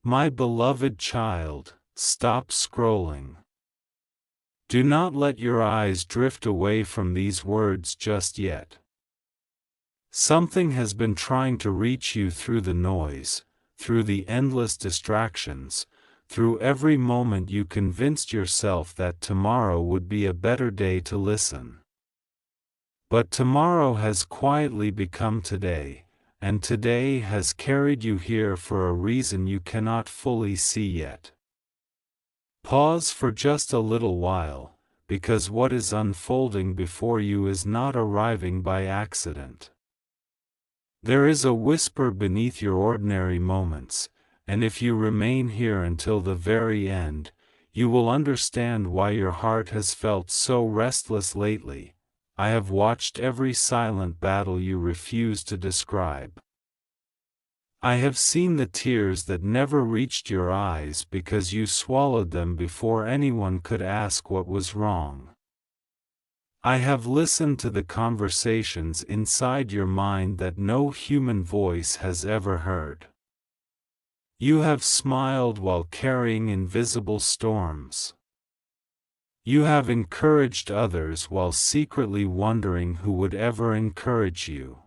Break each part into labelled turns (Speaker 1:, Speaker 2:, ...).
Speaker 1: My beloved child, stop scrolling. Do not let your eyes drift away from these words just yet. Something has been trying to reach you through the noise, through the endless distractions, through every moment you convinced yourself that tomorrow would be a better day to listen. But tomorrow has quietly become today, and today has carried you here for a reason you cannot fully see yet. Pause for just a little while, because what is unfolding before you is not arriving by accident. There is a whisper beneath your ordinary moments, and if you remain here until the very end, you will understand why your heart has felt so restless lately. I have watched every silent battle you refuse to describe. I have seen the tears that never reached your eyes because you swallowed them before anyone could ask what was wrong. I have listened to the conversations inside your mind that no human voice has ever heard. You have smiled while carrying invisible storms. You have encouraged others while secretly wondering who would ever encourage you.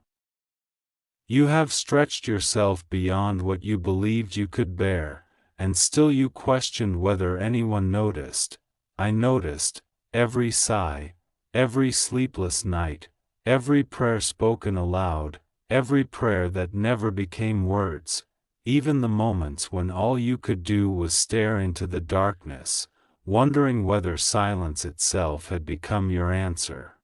Speaker 1: You have stretched yourself beyond what you believed you could bear, and still you questioned whether anyone noticed. I noticed every sigh, every sleepless night, every prayer spoken aloud, every prayer that never became words, even the moments when all you could do was stare into the darkness, wondering whether silence itself had become your answer.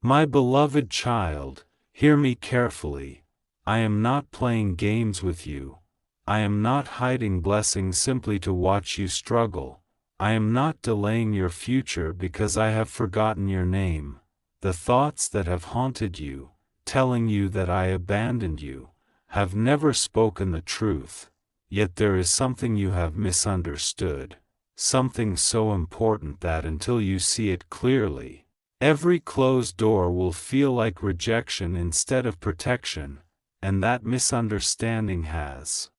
Speaker 1: My beloved child, hear me carefully. I am not playing games with you. I am not hiding blessings simply to watch you struggle. I am not delaying your future because I have forgotten your name. The thoughts that have haunted you, telling you that I abandoned you, have never spoken the truth, yet there is something you have misunderstood. Something so important that until you see it clearly, every closed door will feel like rejection instead of protection, and that misunderstanding has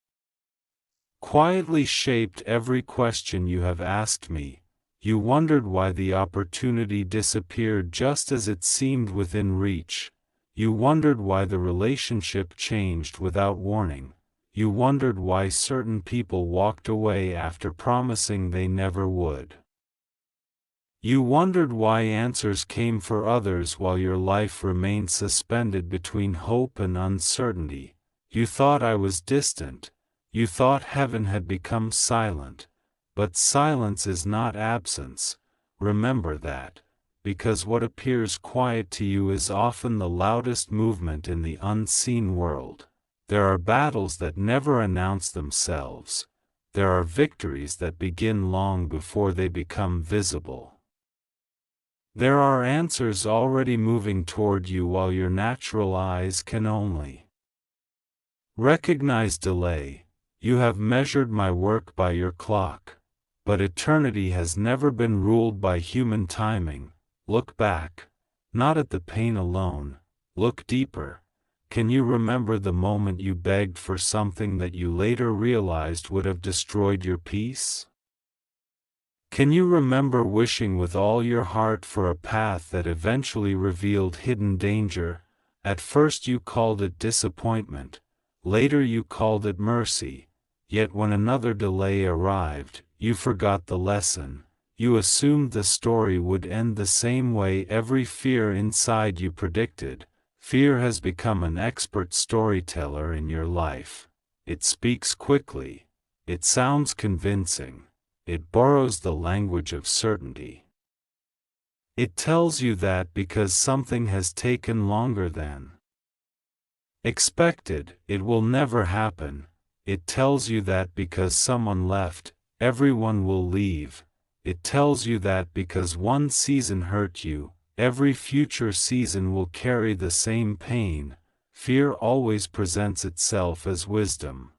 Speaker 1: quietly shaped every question you have asked me. You wondered why the opportunity disappeared just as it seemed within reach. You wondered why the relationship changed without warning. You wondered why certain people walked away after promising they never would. You wondered why answers came for others while your life remained suspended between hope and uncertainty. You thought I was distant. You thought heaven had become silent. But silence is not absence. Remember that, because what appears quiet to you is often the loudest movement in the unseen world. There are battles that never announce themselves. There are victories that begin long before they become visible. There are answers already moving toward you while your natural eyes can only recognize delay. You have measured my work by your clock, but eternity has never been ruled by human timing. Look back, not at the pain alone. Look deeper. Can you remember the moment you begged for something that you later realized would have destroyed your peace? Can you remember wishing with all your heart for a path that eventually revealed hidden danger? At first you called it disappointment, later you called it mercy, yet when another delay arrived, you forgot the lesson. You assumed the story would end the same way every fear inside you predicted. Fear has become an expert storyteller in your life. It speaks quickly. It sounds convincing. It borrows the language of certainty. It tells you that because something has taken longer than expected, it will never happen. It tells you that because someone left, everyone will leave. It tells you that because one season hurt you, every future season will carry the same pain. Fear always presents itself as wisdom.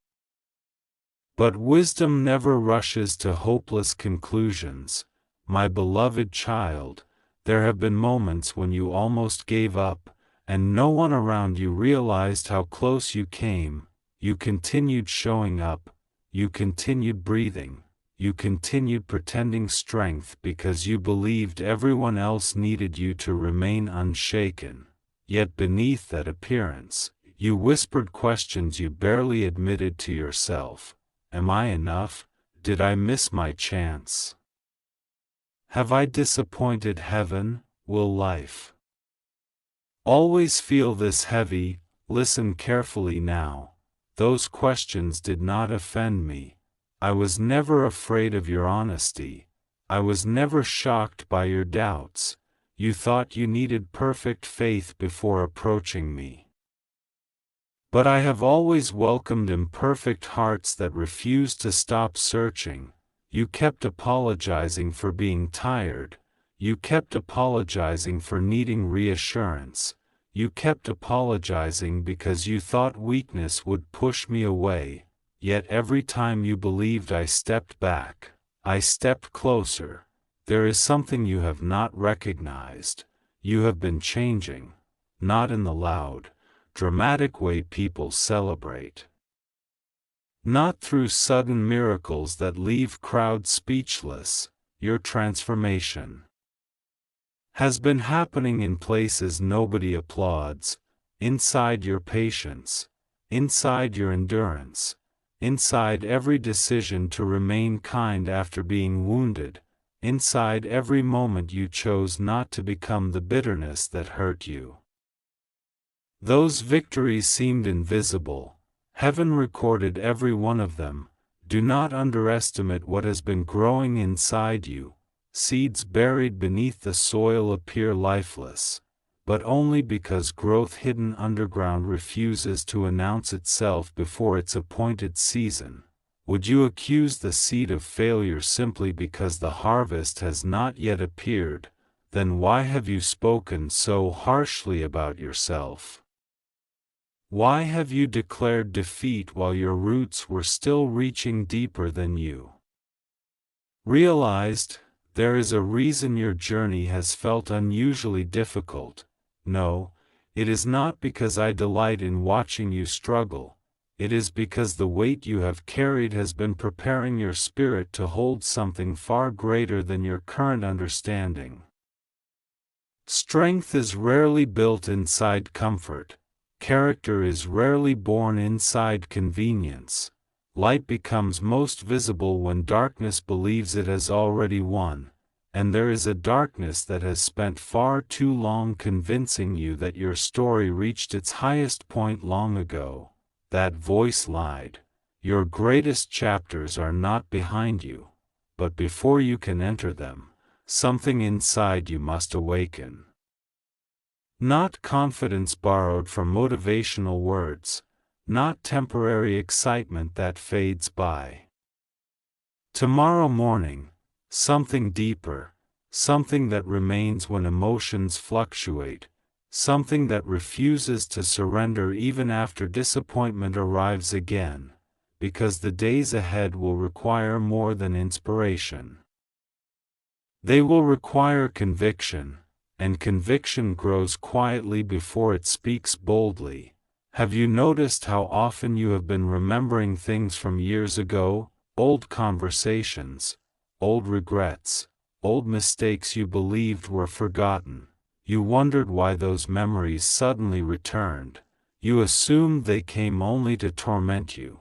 Speaker 1: But wisdom never rushes to hopeless conclusions. My beloved child, there have been moments when you almost gave up, and no one around you realized how close you came. You continued showing up, you continued breathing, you continued pretending strength because you believed everyone else needed you to remain unshaken. Yet beneath that appearance, you whispered questions you barely admitted to yourself. Am I enough? Did I miss my chance? Have I disappointed heaven? Will life always feel this heavy? Listen carefully now. Those questions did not offend me. I was never afraid of your honesty. I was never shocked by your doubts. You thought you needed perfect faith before approaching me. But I have always welcomed imperfect hearts that refused to stop searching. You kept apologizing for being tired. You kept apologizing for needing reassurance. You kept apologizing because you thought weakness would push me away. Yet every time you believed I stepped back, I stepped closer. There is something you have not recognized. You have been changing, not in the loud, dramatic way people celebrate. Not through sudden miracles that leave crowds speechless. Your transformation has been happening in places nobody applauds, inside your patience, inside your endurance, inside every decision to remain kind after being wounded, inside every moment you chose not to become the bitterness that hurt you. Those victories seemed invisible. Heaven recorded every one of them. Do not underestimate what has been growing inside you. Seeds buried beneath the soil appear lifeless, but only because growth hidden underground refuses to announce itself before its appointed season. Would you accuse the seed of failure simply because the harvest has not yet appeared? Then why have you spoken so harshly about yourself? Why have you declared defeat while your roots were still reaching deeper than you realized? There is a reason your journey has felt unusually difficult. No, it is not because I delight in watching you struggle. It is because the weight you have carried has been preparing your spirit to hold something far greater than your current understanding. Strength is rarely built inside comfort. Character is rarely born inside convenience. Light becomes most visible when darkness believes it has already won, and there is a darkness that has spent far too long convincing you that your story reached its highest point long ago. That voice lied. Your greatest chapters are not behind you, but before you can enter them, something inside you must awaken. Not confidence borrowed from motivational words, not temporary excitement that fades by. Tomorrow morning, something deeper, something that remains when emotions fluctuate, something that refuses to surrender even after disappointment arrives again, because the days ahead will require more than inspiration. They will require conviction, and conviction grows quietly before it speaks boldly. Have you noticed how often you have been remembering things from years ago, old conversations, old regrets, old mistakes you believed were forgotten? You wondered why those memories suddenly returned. You assumed they came only to torment you.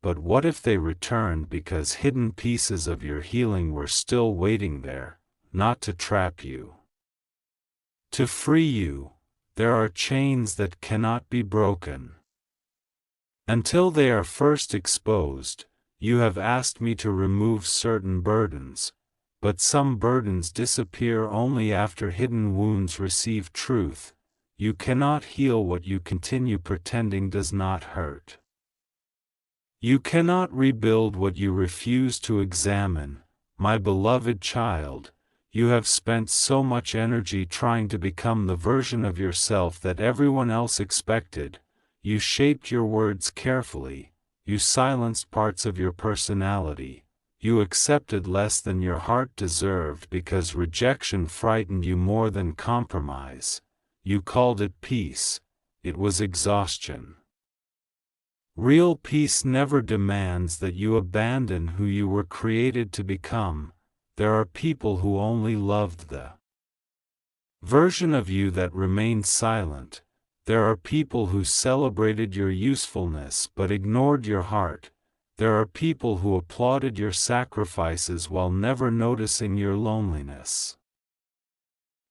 Speaker 1: But what if they returned because hidden pieces of your healing were still waiting there, not to trap you, to free you? There are chains that cannot be broken until they are first exposed. You have asked me to remove certain burdens, but some burdens disappear only after hidden wounds receive truth. You cannot heal what you continue pretending does not hurt. You cannot rebuild what you refuse to examine. My beloved child, you have spent so much energy trying to become the version of yourself that everyone else expected. You shaped your words carefully. You silenced parts of your personality. You accepted less than your heart deserved because rejection frightened you more than compromise. You called it peace. It was exhaustion. Real peace never demands that you abandon who you were created to become. There are people who only loved the version of you that remained silent. There are people who celebrated your usefulness but ignored your heart. There are people who applauded your sacrifices while never noticing your loneliness.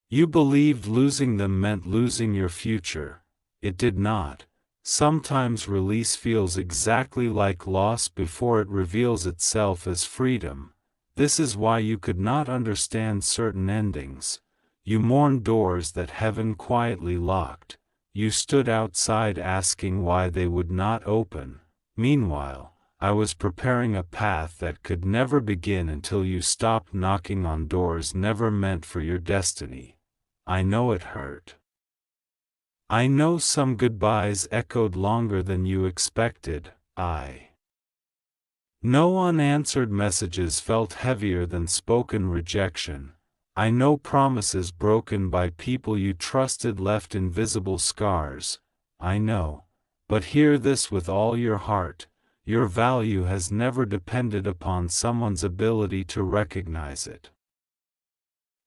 Speaker 1: You believed losing them meant losing your future. It did not. Sometimes release feels exactly like loss before it reveals itself as freedom. This is why you could not understand certain endings. You mourned doors that heaven quietly locked. You stood outside asking why they would not open. Meanwhile, I was preparing a path that could never begin until you stopped knocking on doors never meant for your destiny. I know it hurt. I know some goodbyes echoed longer than you expected. I know unanswered messages felt heavier than spoken rejection. I know promises broken by people you trusted left invisible scars. I know. But hear this with all your heart. Your value has never depended upon someone's ability to recognize it.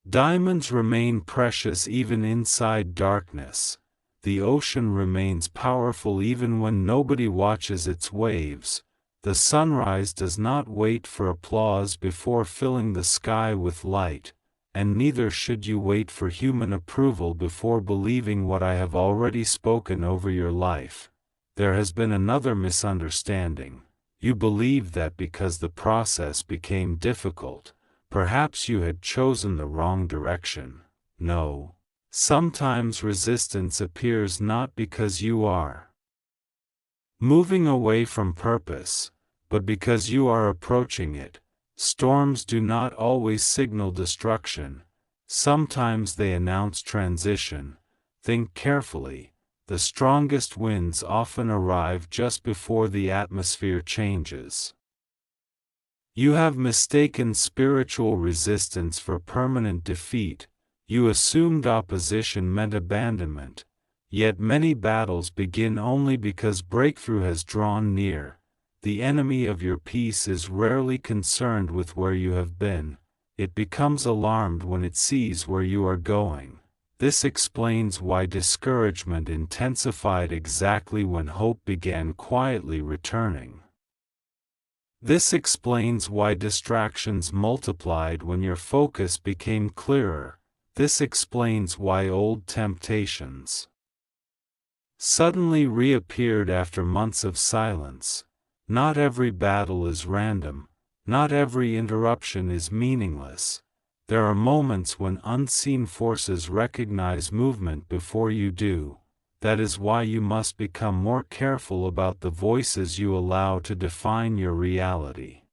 Speaker 1: Diamonds remain precious even inside darkness. The ocean remains powerful even when nobody watches its waves. The sunrise does not wait for applause before filling the sky with light, and neither should you wait for human approval before believing what I have already spoken over your life. There has been another misunderstanding. You believed that because the process became difficult, perhaps you had chosen the wrong direction. No. Sometimes resistance appears not because you are moving away from purpose, but because you are approaching it. Storms do not always signal destruction. Sometimes they announce transition. Think carefully. The strongest winds often arrive just before the atmosphere changes. You have mistaken spiritual resistance for permanent defeat. You assumed opposition meant abandonment. Yet many battles begin only because breakthrough has drawn near. The enemy of your peace is rarely concerned with where you have been. It becomes alarmed when it sees where you are going. This explains why discouragement intensified exactly when hope began quietly returning. This explains why distractions multiplied when your focus became clearer. This explains why old temptations suddenly reappeared after months of silence. Not every battle is random. Not every interruption is meaningless. There are moments when unseen forces recognize movement before you do. That is why you must become more careful about the voices you allow to define your reality.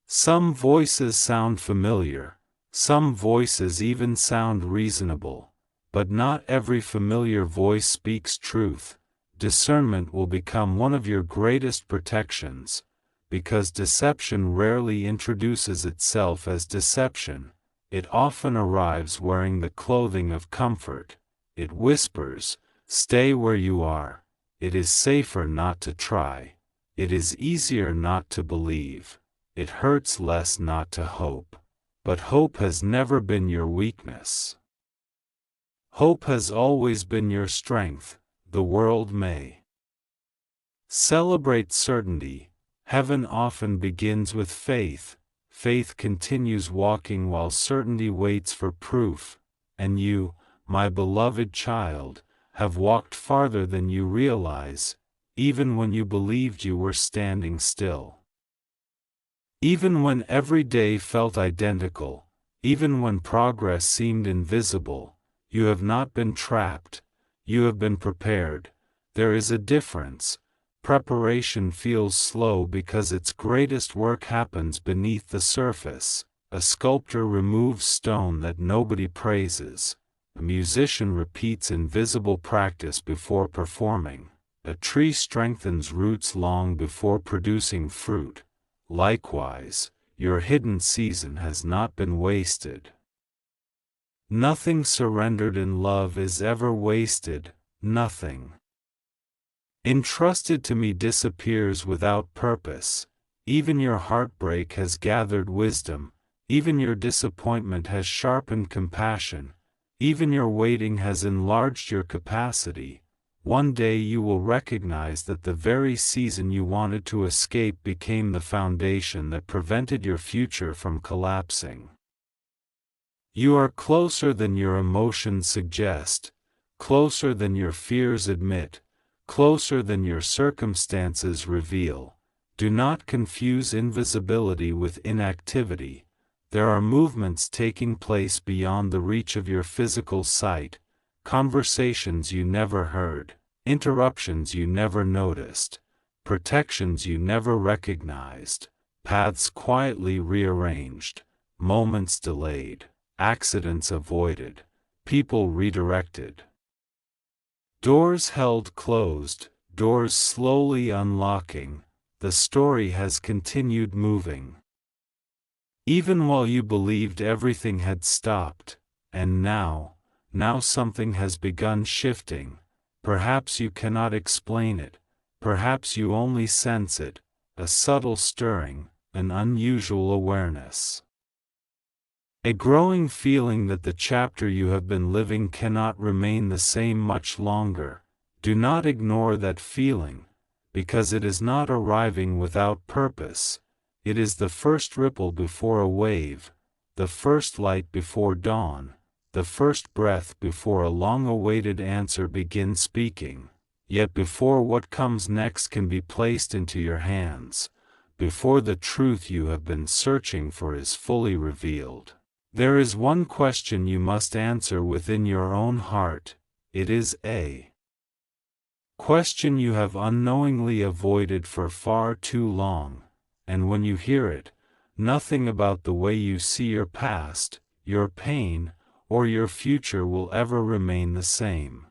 Speaker 1: Some voices sound familiar. Some voices even sound reasonable. But not every familiar voice speaks truth. Discernment will become one of your greatest protections, because deception rarely introduces itself as deception. It often arrives wearing the clothing of comfort. It whispers, "Stay where you are." It is safer not to try. It is easier not to believe. It hurts less not to hope. But hope has never been your weakness. Hope has always been your strength. The world may celebrate certainty. Heaven often begins with faith. Faith continues walking while certainty waits for proof. And you, my beloved child, have walked farther than you realize, even when you believed you were standing still. Even when every day felt identical, even when progress seemed invisible, you have not been trapped. You have been prepared. There is a difference. Preparation feels slow because its greatest work happens beneath the surface. A sculptor removes stone that nobody praises. A musician repeats invisible practice before performing. A tree strengthens roots long before producing fruit. Likewise, your hidden season has not been wasted. Nothing surrendered in love is ever wasted, nothing. entrusted to me disappears without purpose. Even your heartbreak has gathered wisdom, even your disappointment has sharpened compassion, even your waiting has enlarged your capacity. One day you will recognize that the very season you wanted to escape became the foundation that prevented your future from collapsing. You are closer than your emotions suggest, closer than your fears admit, closer than your circumstances reveal. Do not confuse invisibility with inactivity. There are movements taking place beyond the reach of your physical sight, conversations you never heard, interruptions you never noticed, protections you never recognized, paths quietly rearranged, moments delayed, accidents avoided, people redirected. Doors held closed, doors slowly unlocking. The story has continued moving. Even while you believed everything had stopped, and now something has begun shifting. Perhaps you cannot explain it, perhaps you only sense it, a subtle stirring, an unusual awareness. A growing feeling that the chapter you have been living cannot remain the same much longer. Do not ignore that feeling, because it is not arriving without purpose. It is the first ripple before a wave, the first light before dawn, the first breath before a long-awaited answer begins speaking. Yet before what comes next can be placed into your hands, before the truth you have been searching for is fully revealed, there is one question you must answer within your own heart. It is a question you have unknowingly avoided for far too long, and when you hear it, nothing about the way you see your past, your pain, or your future will ever remain the same.